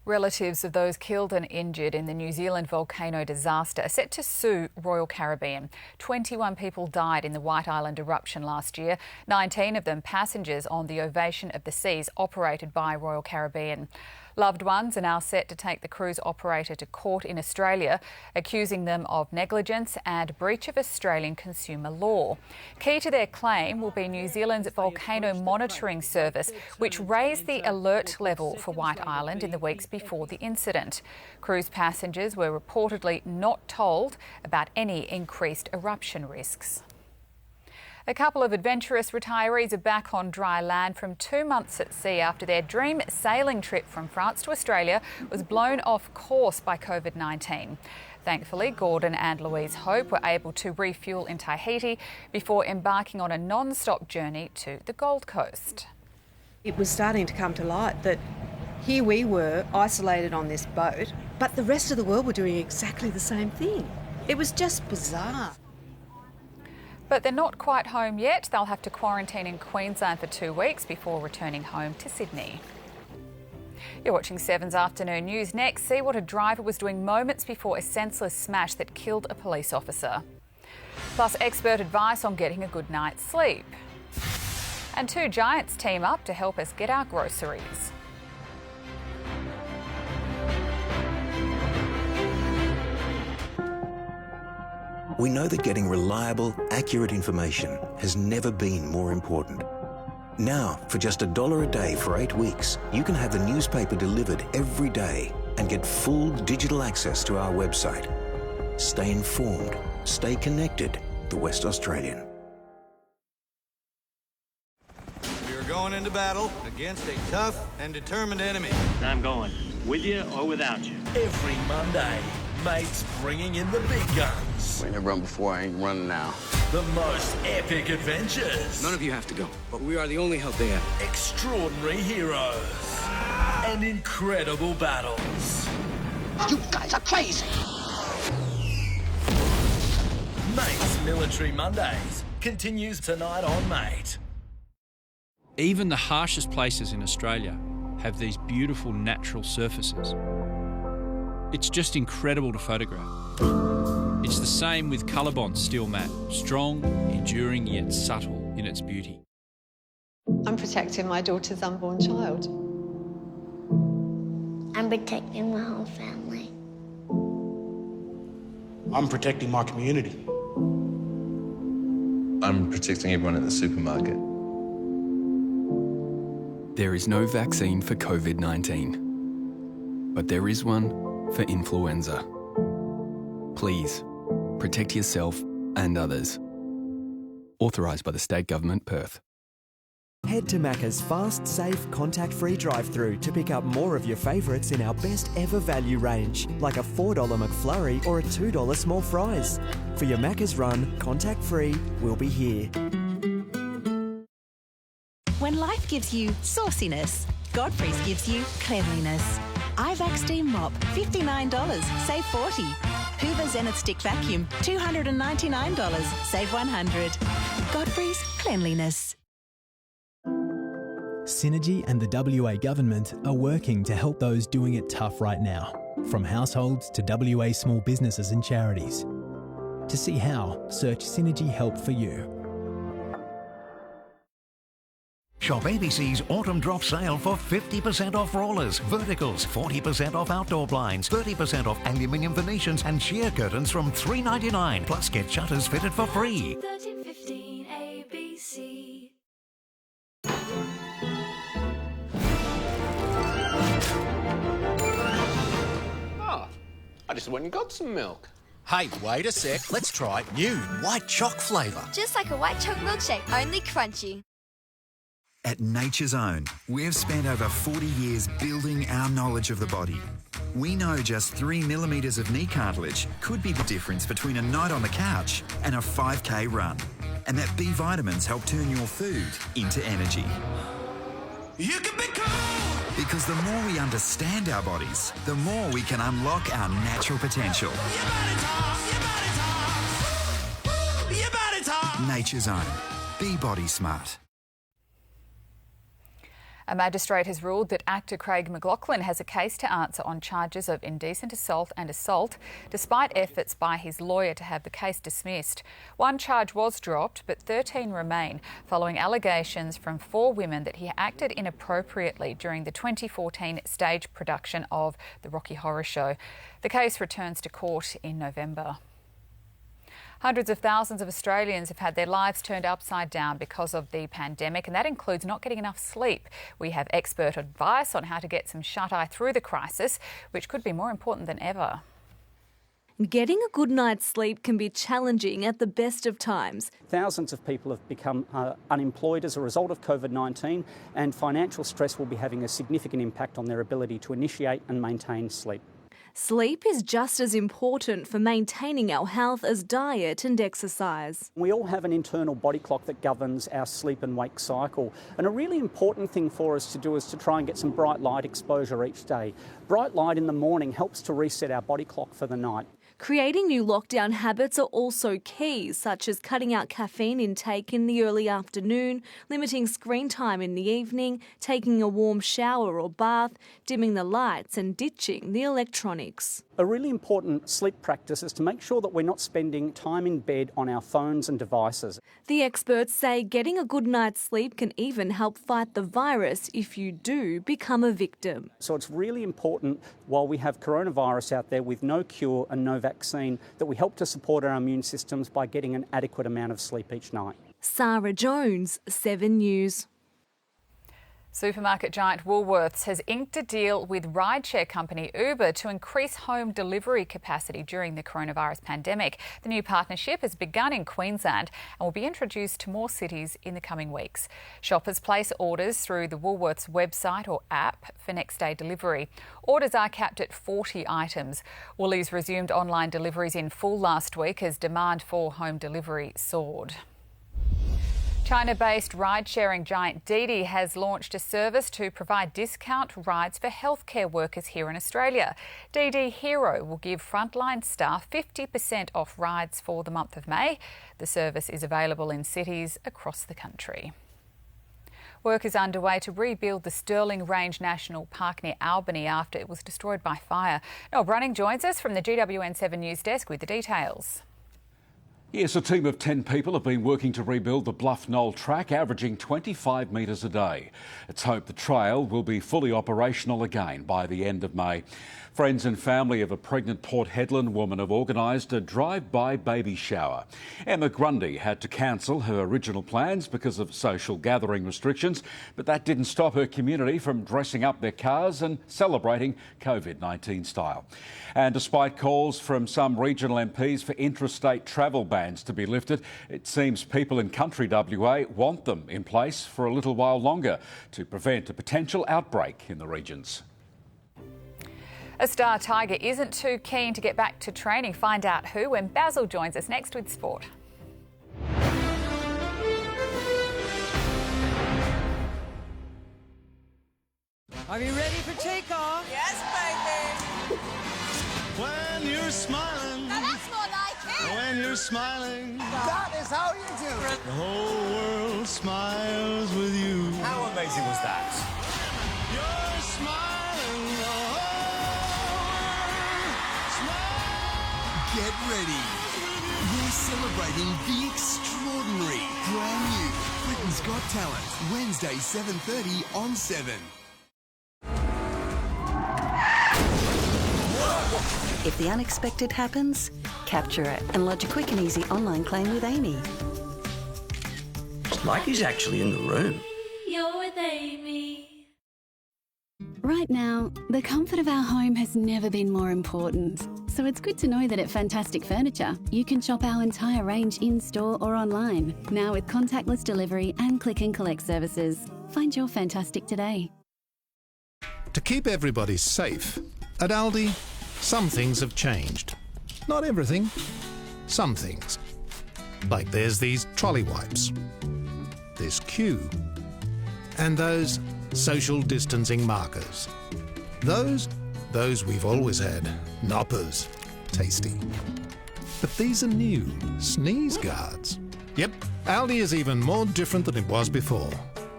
Relatives of those killed and injured in the New Zealand volcano disaster are set to sue Royal Caribbean. 21 people died in the White Island eruption last year, 19 of them passengers on the Ovation of the Seas operated by Royal Caribbean. Loved ones are now set to take the cruise operator to court in Australia, accusing them of negligence and breach of Australian consumer law. Key to their claim will be New Zealand's volcano monitoring service, which raised the alert level for White Island in the weeks before the incident. Cruise passengers were reportedly not told about any increased eruption risks. A couple of adventurous retirees are back on dry land from 2 months at sea after their dream sailing trip from France to Australia was blown off course by COVID-19. Thankfully, Gordon and Louise Hope were able to refuel in Tahiti before embarking on a non-stop journey to the Gold Coast. It was starting to come to light that here we were isolated on this boat, but the rest of the world were doing exactly the same thing. It was just bizarre. But they're not quite home yet. They'll have to quarantine in Queensland for 2 weeks before returning home to Sydney. You're watching 7's Afternoon News. Next, see what a driver was doing moments before a senseless smash that killed a police officer. Plus, expert advice on getting a good night's sleep. And 2 giants team up to help us get our groceries. We know that getting reliable, accurate information has never been more important. Now, for just $1 a day for 8 weeks, you can have the newspaper delivered every day and get full digital access to our website. Stay informed, stay connected. The West Australian. We are going into battle against a tough and determined enemy. I'm going with you or without you. Every Monday, mates bringing in the big guns. We ain't run before, I ain't running now. The most epic adventures. None of you have to go, but we are the only help they have. Extraordinary heroes. And incredible battles. You guys are crazy. Mate's Military Mondays continues tonight on Mate. Even the harshest places in Australia have these beautiful natural surfaces. It's just incredible to photograph. It's the same with Colorbond steel matte, strong, enduring yet subtle in its beauty. I'm protecting my daughter's unborn child. I'm protecting my whole family. I'm protecting my community. I'm protecting everyone at the supermarket. There is no vaccine for COVID-19, but there is one for influenza. Please, protect yourself and others. Authorised by the State Government, Perth. Head to Macca's fast, safe, contact-free drive-thru to pick up more of your favourites in our best ever value range, like a $4 McFlurry or a $2 small fries. For your Macca's run, contact-free, we'll be here. When life gives you sauciness, Godfrey's gives you cleanliness. iVac Steam Mop, $59, save $40. Hoover Zenith Stick Vacuum, $299, save $100. Godfrey's Cleanliness. Synergy and the WA Government are working to help those doing it tough right now, from households to WA small businesses and charities. To see how, search Synergy Help for you. Shop ABC's Autumn Drop Sale for 50% off rollers, verticals, 40% off outdoor blinds, 30% off aluminium Venetians and sheer curtains from $3.99. Plus get shutters fitted for free. 1315 ABC. Oh, I just went and got some milk. Hey, wait a sec. Let's try new white choc flavour. Just like a white choc milkshake, only crunchy. At Nature's Own, we've spent over 40 years building our knowledge of the body. We know just 3 millimetres of knee cartilage could be the difference between a night on the couch and a 5K run. And that B vitamins help turn your food into energy. You can be cool! Because the more we understand our bodies, the more we can unlock our natural potential. Nature's Own. Be body smart. A magistrate has ruled that actor Craig McLachlan has a case to answer on charges of indecent assault and assault, despite efforts by his lawyer to have the case dismissed. One charge was dropped, but 13 remain, following allegations from 4 women that he acted inappropriately during the 2014 stage production of The Rocky Horror Show. The case returns to court in November. Hundreds of thousands of Australians have had their lives turned upside down because of the pandemic, and that includes not getting enough sleep. We have expert advice on how to get some shut-eye through the crisis, which could be more important than ever. Getting a good night's sleep can be challenging at the best of times. Thousands of people have become unemployed as a result of COVID-19, and financial stress will be having a significant impact on their ability to initiate and maintain sleep. Sleep is just as important for maintaining our health as diet and exercise. We all have an internal body clock that governs our sleep and wake cycle, and a really important thing for us to do is to try and get some bright light exposure each day. Bright light in the morning helps to reset our body clock for the night. Creating new lockdown habits are also key, such as cutting out caffeine intake in the early afternoon, limiting screen time in the evening, taking a warm shower or bath, dimming the lights and ditching the electronics. A really important sleep practice is to make sure that we're not spending time in bed on our phones and devices. The experts say getting a good night's sleep can even help fight the virus if you do become a victim. So it's really important, while we have coronavirus out there with no cure and no vaccine, that we help to support our immune systems by getting an adequate amount of sleep each night. Sarah Jones, 7 News. Supermarket giant Woolworths has inked a deal with rideshare company Uber to increase home delivery capacity during the coronavirus pandemic. The new partnership has begun in Queensland and will be introduced to more cities in the coming weeks. Shoppers place orders through the Woolworths website or app for next day delivery. Orders are capped at 40 items. Woolies resumed online deliveries in full last week as demand for home delivery soared. China-based ride-sharing giant Didi has launched a service to provide discount rides for healthcare workers here in Australia. Didi Hero will give frontline staff 50% off rides for the month of May. The service is available in cities across the country. Work is underway to rebuild the Stirling Range National Park near Albany after it was destroyed by fire. Noel Brunning joins us from the GWN7 News Desk with the details. Yes, a team of 10 people have been working to rebuild the Bluff Knoll track, averaging 25 metres a day. It's hoped the trail will be fully operational again by the end of May. Friends and family of a pregnant Port Hedland woman have organised a drive-by baby shower. Emma Grundy had to cancel her original plans because of social gathering restrictions, but that didn't stop her community from dressing up their cars and celebrating COVID-19 style. And despite calls from some regional MPs for intrastate travel bans to be lifted, it seems people in country WA want them in place for a little while longer to prevent a potential outbreak in the regions. A star tiger isn't too keen to get back to training. Find out who when Basil joins us next with sport. Are you ready for takeoff? Yes, baby. When you're smiling. Now that's more like it. When you're smiling. That is how you do it. The whole world smiles with you. How amazing was that? You're smiling. The whole world smiles. Get ready. We're celebrating the extraordinary. Brand new Britain's Got Talent. Wednesday, 7:30 on 7. If the unexpected happens, capture it and lodge a quick and easy online claim with Amy. It's like he's actually in the room. You're with Amy. Right now, the comfort of our home has never been more important. So it's good to know that at Fantastic Furniture, you can shop our entire range in-store or online, now with contactless delivery and click and collect services. Find your fantastic today. To keep everybody safe, at Aldi, some things have changed. Not everything, some things. Like there's these trolley wipes, this queue, and those social distancing markers. Those we've always had. Noppers. Tasty. But these are new. Sneeze guards. Yep, Aldi is even more different than it was before.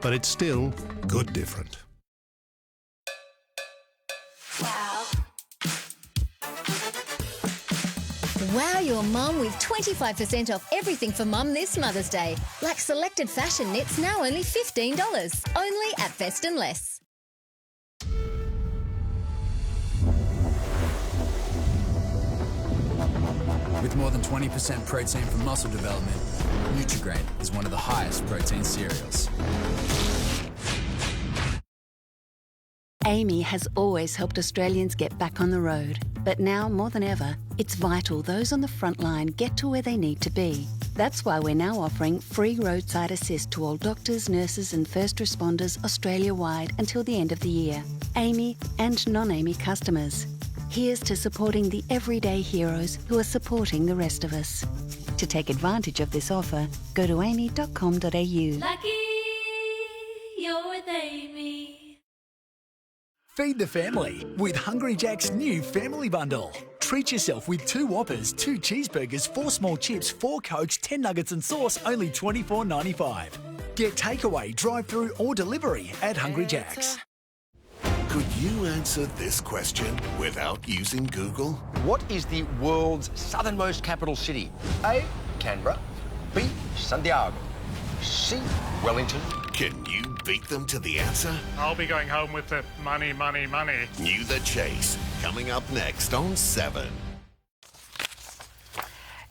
But it's still good different. Wow your mum with 25% off everything for mum this Mother's Day. Like selected fashion knits now only $15. Only at Best and Less. With more than 20% protein for muscle development, Nutri-Grain is one of the highest protein cereals. Amy has always helped Australians get back on the road. But now, more than ever, it's vital those on the front line get to where they need to be. That's why we're now offering free roadside assist to all doctors, nurses and first responders Australia-wide until the end of the year. Amy and non-Amy customers. Here's to supporting the everyday heroes who are supporting the rest of us. To take advantage of this offer, go to amy.com.au. Lucky you're with Amy. Feed the family with Hungry Jack's new family bundle. Treat yourself with 2 Whoppers, 2 cheeseburgers, 4 small chips, 4 Cokes, 10 nuggets and sauce, only $24.95. Get takeaway, drive-through or delivery at Hungry Jack's. Could you answer this question without using Google? What is the world's southernmost capital city? A. Canberra. B. Santiago. C. Wellington. Can you beat them to the answer? I'll be going home with the money, money, money. Knew the Chase, coming up next on 7.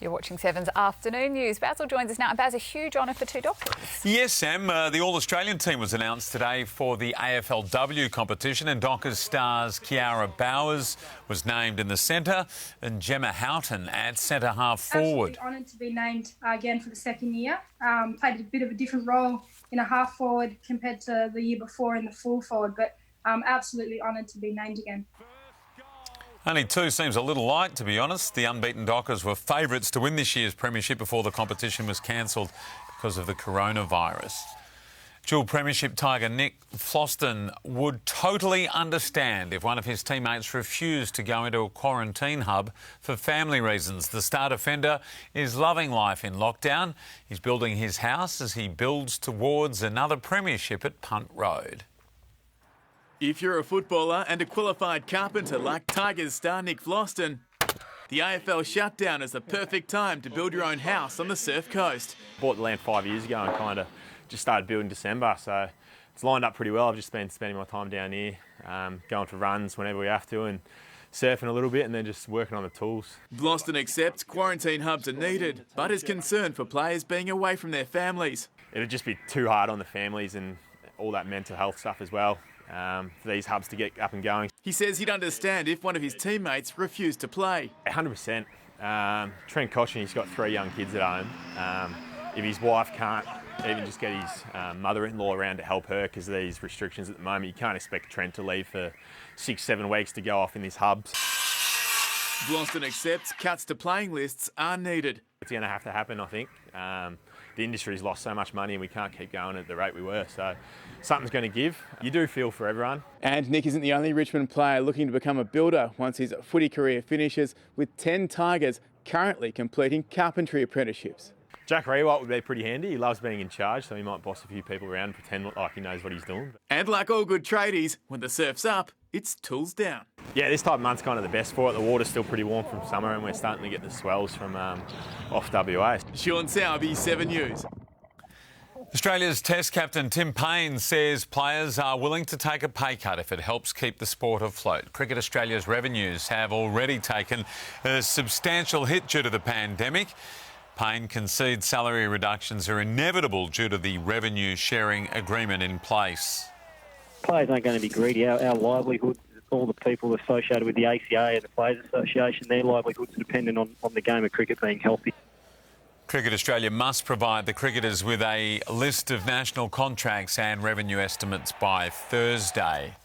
You're watching 7's Afternoon News. Basil joins us now. And Baz, a huge honour for 2 doctors. Yes, Sam. The All-Australian team was announced today for the AFLW competition, and Dockers stars Kiara Bowers was named in the centre and Gemma Houghton at centre half forward. Absolutely honoured to be named again for the second year. Played a bit of a different role in a half forward compared to the year before in the full forward, but absolutely honoured to be named again. Only 2 seems a little light, to be honest. The unbeaten Dockers were favourites to win this year's premiership before the competition was cancelled because of the coronavirus. Dual premiership tiger Nick Floston would totally understand if one of his teammates refused to go into a quarantine hub for family reasons. The star defender is loving life in lockdown. He's building his house as he builds towards another premiership at Punt Road. If you're a footballer and a qualified carpenter like Tigers star Nick Floston, the AFL shutdown is the perfect time to build your own house on the Surf Coast. Bought the land 5 years ago and kind of just started building in December, so it's lined up pretty well. I've just been spending my time down here, going for runs whenever we have to and surfing a little bit and then just working on the tools. Floston accepts quarantine hubs are needed, but is concerned for players being away from their families. It'd just be too hard on the families and all that mental health stuff as well. For these hubs to get up and going. He says he'd understand if one of his teammates refused to play. 100%. Trent Cochin, he's got 3 young kids at home. If his wife can't even just get his mother-in-law around to help her because of these restrictions at the moment, you can't expect Trent to leave for 6-7 weeks to go off in these hubs. Floston accepts cuts to playing lists are needed. It's going to have to happen, I think. The industry's lost so much money and we can't keep going at the rate we were, so something's going to give. You do feel for everyone. And Nick isn't the only Richmond player looking to become a builder once his footy career finishes, with 10 Tigers currently completing carpentry apprenticeships. Jack Rewalt would be pretty handy. He loves being in charge, so he might boss a few people around and pretend like he knows what he's doing. And like all good tradies, when the surf's up, it's tools down. Yeah, this type of month's kind of the best for it. The water's still pretty warm from summer and we're starting to get the swells from off WA. Sean Sowerby, 7 News. Australia's Test captain Tim Payne says players are willing to take a pay cut if it helps keep the sport afloat. Cricket Australia's revenues have already taken a substantial hit due to the pandemic. Payne concedes salary reductions are inevitable due to the revenue sharing agreement in place. Players aren't going to be greedy. Our livelihood, all the people associated with the ACA and the Players Association, their livelihoods are dependent on the game of cricket being healthy. Cricket Australia must provide the cricketers with a list of national contracts and revenue estimates by Thursday.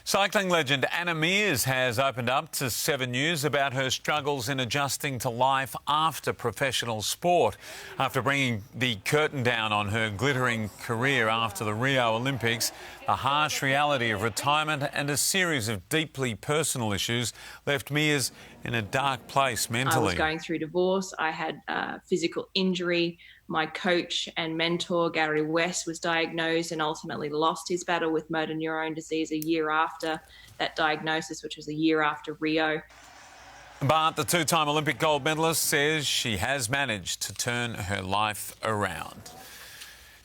Cycling legend Anna Meares has opened up to 7 News about her struggles in adjusting to life after professional sport. After bringing the curtain down on her glittering career after the Rio Olympics, the harsh reality of retirement and a series of deeply personal issues left Meares in a dark place mentally. I was going through divorce. I had physical injury. My coach and mentor, Gary West, was diagnosed and ultimately lost his battle with motor neurone disease a year after that diagnosis, which was a year after Rio. But the two-time Olympic gold medalist says she has managed to turn her life around.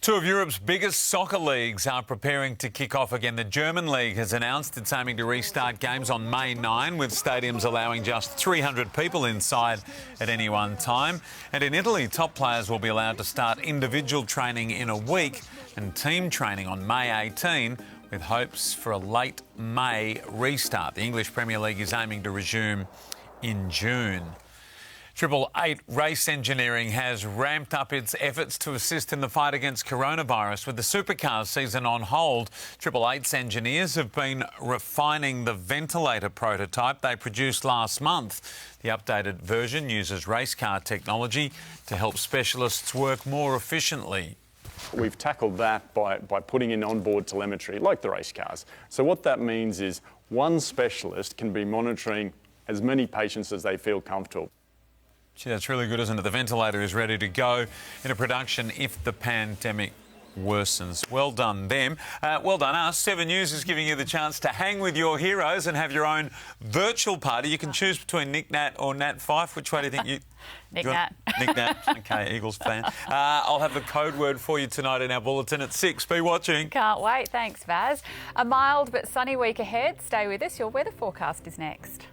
Two of Europe's biggest soccer leagues are preparing to kick off again. The German league has announced it's aiming to restart games on May 9, with stadiums allowing just 300 people inside at any one time. And in Italy, top players will be allowed to start individual training in a week and team training on May 18, with hopes for a late May restart. The English Premier League is aiming to resume in June. 888 Race Engineering has ramped up its efforts to assist in the fight against coronavirus. With the supercars season on hold, 888's engineers have been refining the ventilator prototype they produced last month. The updated version uses race car technology to help specialists work more efficiently. We've tackled that by putting in onboard telemetry, like the race cars. So what that means is one specialist can be monitoring as many patients as they feel comfortable. Gee, that's really good, isn't it? The ventilator is ready to go into production if the pandemic worsens. Well done, them. Well done, us. 7 News is giving you the chance to hang with your heroes and have your own virtual party. You can choose between Nick Nat or Nat Fife. Which way do you think you... Nick Nat. Nick Nat. OK, Eagles fan. I'll have the code word for you tonight in our bulletin at 6. Be watching. Can't wait. Thanks, Vaz. A mild but sunny week ahead. Stay with us. Your weather forecast is next.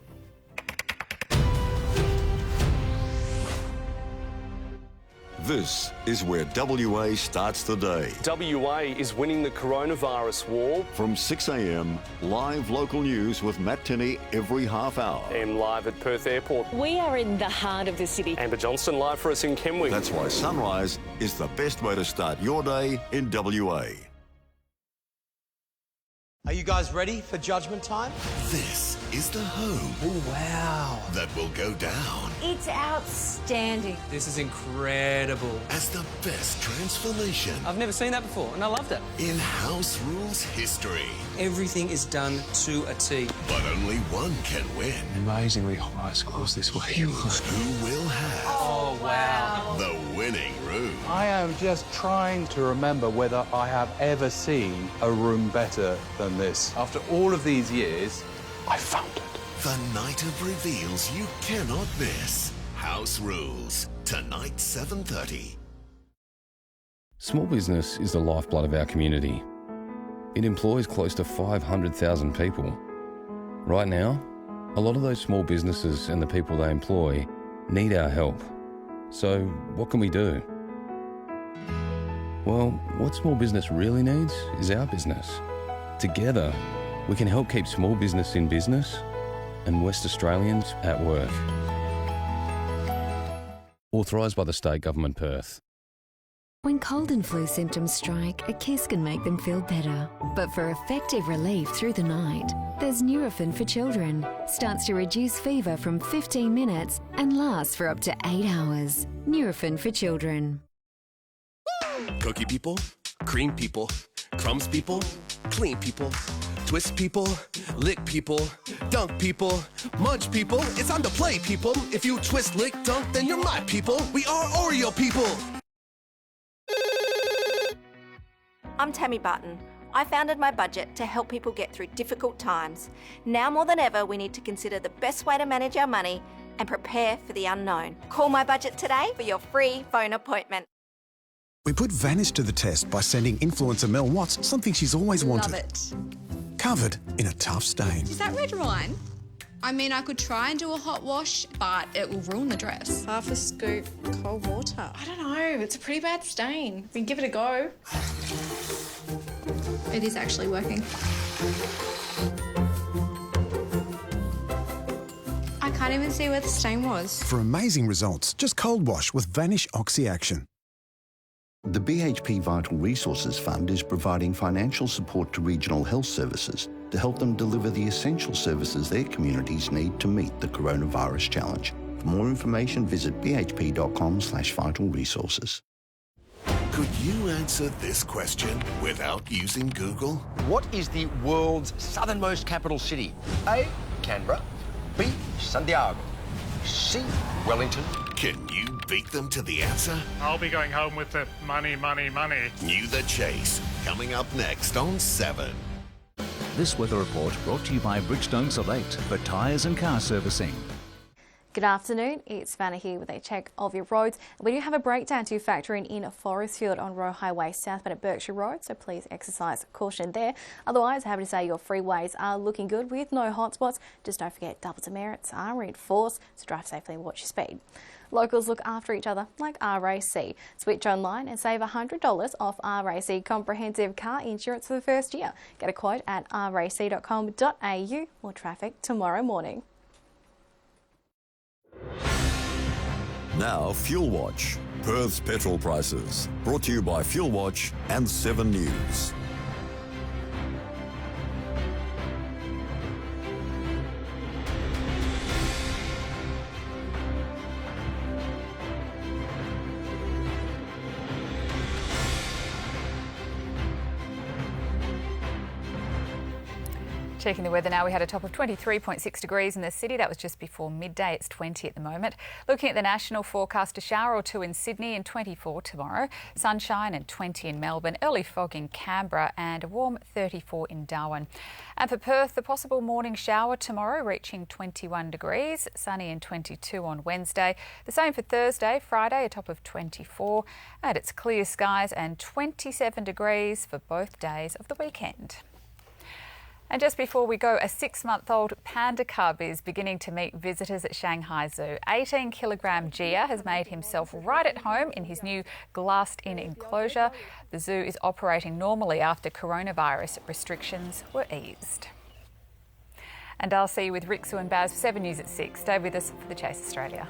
This is where WA starts the day. WA is winning the coronavirus war. From 6 a.m, live local news with Matt Tinney every half hour. And live at Perth Airport. We are in the heart of the city. Amber Johnston live for us in Kenwick. That's why sunrise is the best way to start your day in WA. Are you guys ready for judgment time? This is the home. Oh, wow. That will go down It's outstanding. This is incredible. as the best transformation I've never seen that before, and I loved it. in House Rules history. Everything is done to a T. But only one can win. Amazingly high scores this week. Who will have Oh, wow. the winning room? I am just trying to remember whether I have ever seen a room better than this. After all of these years, I found it. The night of reveals you cannot miss. House Rules, tonight 7:30. Small business is the lifeblood of our community. It employs close to 500,000 people. Right now, a lot of those small businesses and the people they employ need our help. So what can we do? Well, what small business really needs is our business. Together, we can help keep small business in business and West Australians at work. Authorised by the State Government, Perth. When cold and flu symptoms strike, a kiss can make them feel better. But for effective relief through the night, there's Nurofen for children. Starts to reduce fever from 15 minutes and lasts for up to 8 hours. Nurofen for children. Cookie people, cream people, crumbs people, clean people, twist people, lick people, dunk people, munch people. It's time to play, people. If you twist, lick, dunk, then you're my people. We are Oreo people. I'm Tammy Button. I founded My Budget to help people get through difficult times. Now more than ever, we need to consider the best way to manage our money and prepare for the unknown. Call My Budget today for your free phone appointment. We put Vanish to the test by sending influencer Mel Watts something she's always wanted. Love it. Covered in a tough stain. Is that red wine? I mean, I could try and do a hot wash, but it will ruin the dress. Half a scoop cold water. I don't know, it's a pretty bad stain. We can give it a go. It is actually working. I Can't even see where the stain was. For amazing results, just cold wash with Vanish Oxy Action. The BHP Vital Resources Fund is providing financial support to regional health services to help them deliver the essential services their communities need to meet the coronavirus challenge. For more information, visit bhp.com/vitalresources. Could you answer this question without using Google? What is the world's southernmost capital city? A. Canberra. B. Santiago. C. Wellington. Can you beat them to the answer? I'll be going home with the money. New The Chase, coming up next on 7. This weather report brought to you by Bridgestone Select for tyres and car servicing. Good afternoon, it's Vanna here with a check of your roads. We do have a breakdown to factor in Forestfield on Roe Highway southbound at Berkshire Road, so please exercise caution there. Otherwise, happy to say your freeways are looking good with no hotspots. Just don't forget double demerits are reinforced, so drive safely and watch your speed. Locals look after each other like RAC. Switch online and save $100 off RAC comprehensive car insurance for the first year. Get a quote at rac.com.au. More traffic tomorrow morning. Now Fuel Watch, Perth's petrol prices. Brought to you by Fuel Watch and 7 News. Checking the weather now, we had a top of 23.6 degrees in the city. That was just before midday. It's 20 at the moment. Looking at the national forecast, a shower or two in Sydney and 24 tomorrow. Sunshine and 20 in Melbourne. Early fog in Canberra and a warm 34 in Darwin. And for Perth, the possible morning shower tomorrow reaching 21 degrees. Sunny and 22 on Wednesday. The same for Thursday, Friday, a top of 24. And it's clear skies and 27 degrees for both days of the weekend. And just before we go, a 6-month-old panda cub is beginning to meet visitors at Shanghai Zoo. 18-kilogram Gia has made himself right at home in his new glassed-in enclosure. The zoo is operating normally after coronavirus restrictions were eased. And I'll see you with Rixu and Baz for 7 News at 6. Stay with us for The Chase Australia.